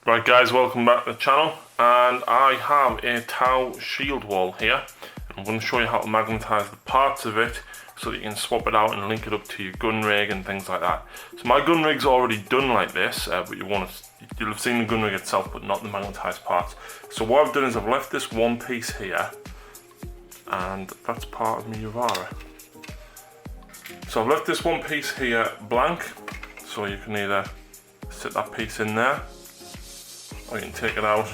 Right guys, welcome back to the channel, and I have a Tau shield wall here. I'm going to show you how to magnetise the parts of it so that you can swap it out and link it up to your gun rig and things like that. So my gun rig's already done like this, but you'll have seen the gun rig itself but not the magnetised parts. So what I've done is I've left this one piece here, and that's part of my Warhammer. So I've left this one piece here blank, so you can either sit that piece in there, or you can take it out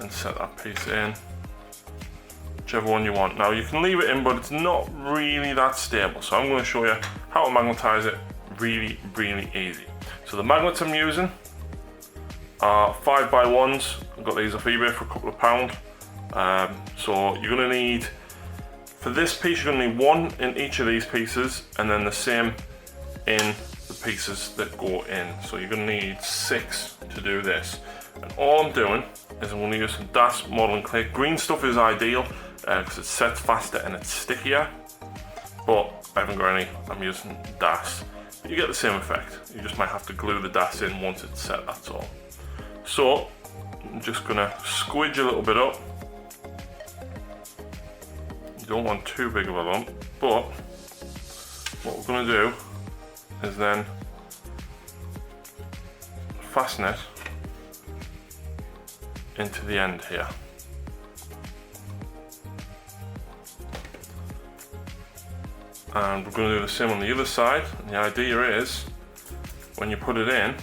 and set that piece in, whichever one you want. Now you can leave it in, but it's not really that stable, so I'm going to show you how to magnetise it really easy. So the magnets I'm using are 5x1s. I've got these off eBay for a couple of pounds. So you're going to need, for this piece, you're going to need one in each of these pieces, and then the same in the pieces that go in. So you're going to need 6 to do this. And all I'm doing is I'm going to use some DAS modeling clay. Green stuff is ideal because it sets faster and it's stickier, but I haven't got any. I'm using DAS. You get the same effect. You just might have to glue the DAS in once it's set, that's all. So I'm just going to squidge a little bit up. You don't want too big of a lump, but what we're going to do is then fasten it into the end here. And we're going to do the same on the other side. And the idea is, when you put it in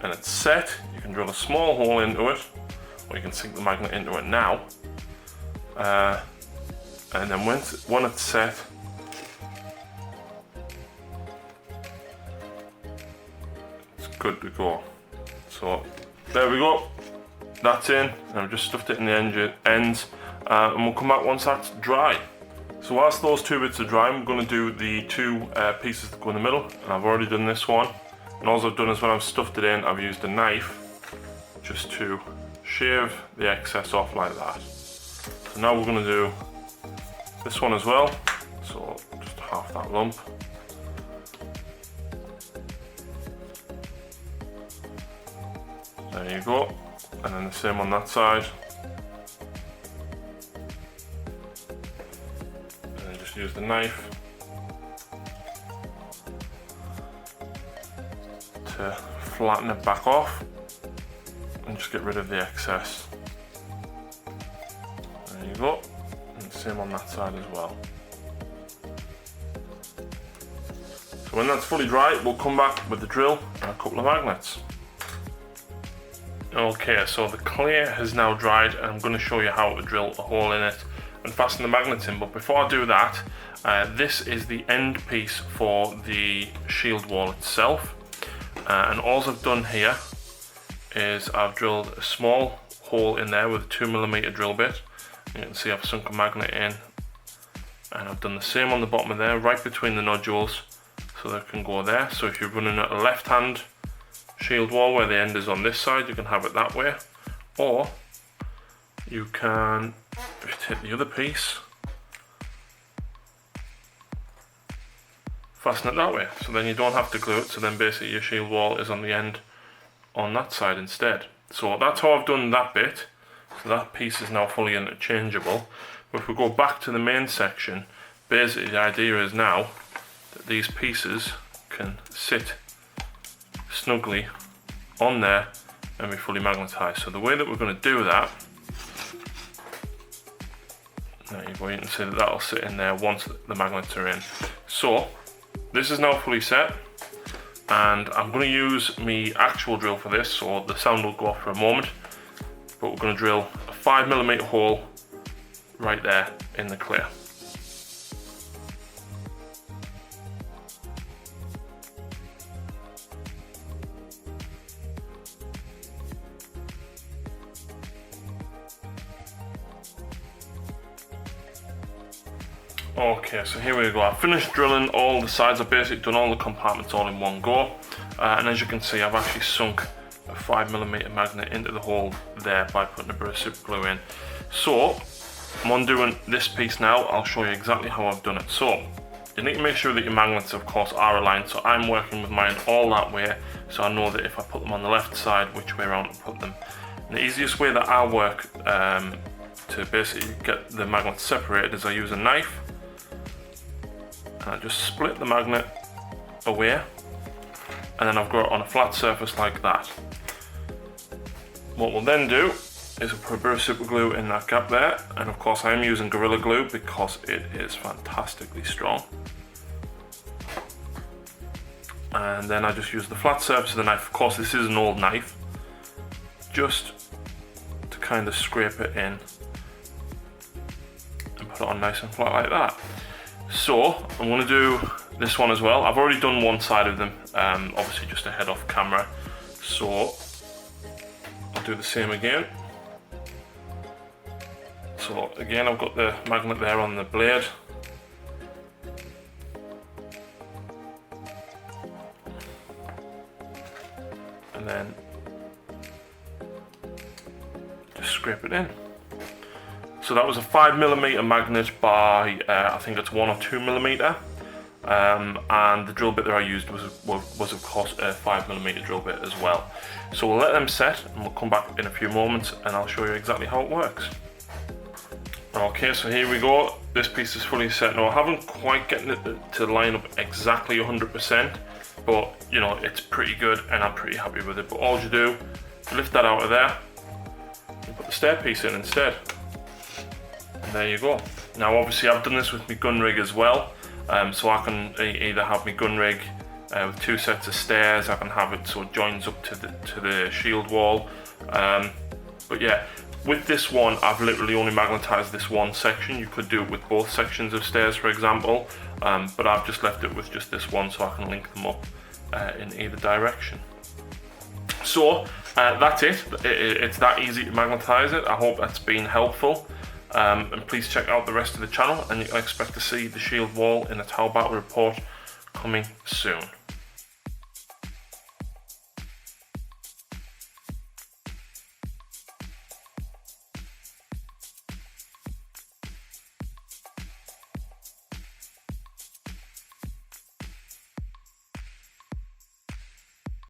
and it's set, you can drill a small hole into it, or you can sink the magnet into it now. And then when it's set, good to go. So there we go, that's in, and I've just stuffed it in the ends, and we'll come back once that's dry. So whilst those two bits are dry, I'm going to do the two pieces that go in the middle, and I've already done this one. And all I've done is when I've stuffed it in, I've used a knife just to shave the excess off like that. So now we're going to do this one as well, so just half that lump. There you go, and then the same on that side. And then just use the knife to flatten it back off and just get rid of the excess. There you go, and the same on that side as well. So when that's fully dry, we'll come back with the drill and a couple of magnets. Okay, so the clay has now dried, and I'm going to show you how to drill a hole in it and fasten the magnets in. But before I do that, this is the end piece for the shield wall itself. And all I've done here is I've drilled a small hole in there with a 2mm drill bit. You can see I've sunk a magnet in, and I've done the same on the bottom of there, right between the nodules, so that it can go there. So if you're running a left-hand shield wall where the end is on this side, you can have it that way, or you can just hit the other piece, fasten it that way, so then you don't have to glue it, so then basically your shield wall is on the end on that side instead. So that's how I've done that bit. So that piece is now fully interchangeable. But if we go back to the main section, basically the idea is now that these pieces can sit snugly on there and be fully magnetized. So the way that we're going to do that, there you go, you can see that that'll sit in there once the magnets are in. So this is now fully set, and I'm going to use my actual drill for this, so the sound will go off for a moment, but we're going to drill a 5mm hole right there in the clay. Okay, so here we go. I've finished drilling all the sides. I've basically done all the compartments all in one go. And as you can see, I've actually sunk a 5mm magnet into the hole there by putting a bit of super glue in. So I'm undoing this piece now. I'll show you exactly how I've done it. So you need to make sure that your magnets, of course, are aligned. So I'm working with mine all that way, so I know that if I put them on the left side, which way around to put them. And the easiest way that I work to basically get the magnets separated is I use a knife, and I just split the magnet away, and then I've got it on a flat surface like that. What we'll then do is we'll put a bit of super glue in that gap there, and of course I am using Gorilla Glue because it is fantastically strong. And then I just use the flat surface of the knife. Of course this is an old knife, just to kind of scrape it in and put it on nice and flat like that. So I'm going to do this one as well. I've already done one side of them, obviously just ahead off camera, so I'll do the same again. So again, I've got the magnet there on the blade. And then just scrape it in. So that was a 5mm magnet by I think it's 1 or 2mm, and the drill bit that I used was of course a 5mm drill bit as well. So we'll let them set, and we'll come back in a few moments and I'll show you exactly how it works. Okay, so here we go. This piece is fully set now. I haven't quite gotten it to line up exactly 100%, but you know, it's pretty good and I'm pretty happy with it. But all you do, you lift that out of there and put the stair piece in instead. And there you go. Now obviously I've done this with my gun rig as well, so I can either have my gun rig with 2 sets of stairs, I can have it so it joins up to the shield wall, but yeah, with this one I've literally only magnetised this one section. You could do it with both sections of stairs, for example, but I've just left it with just this one so I can link them up in either direction. So that's it. It's that easy to magnetise it. I hope that's been helpful. And please check out the rest of the channel, and you can expect to see the shield wall in a Tau battle report coming soon.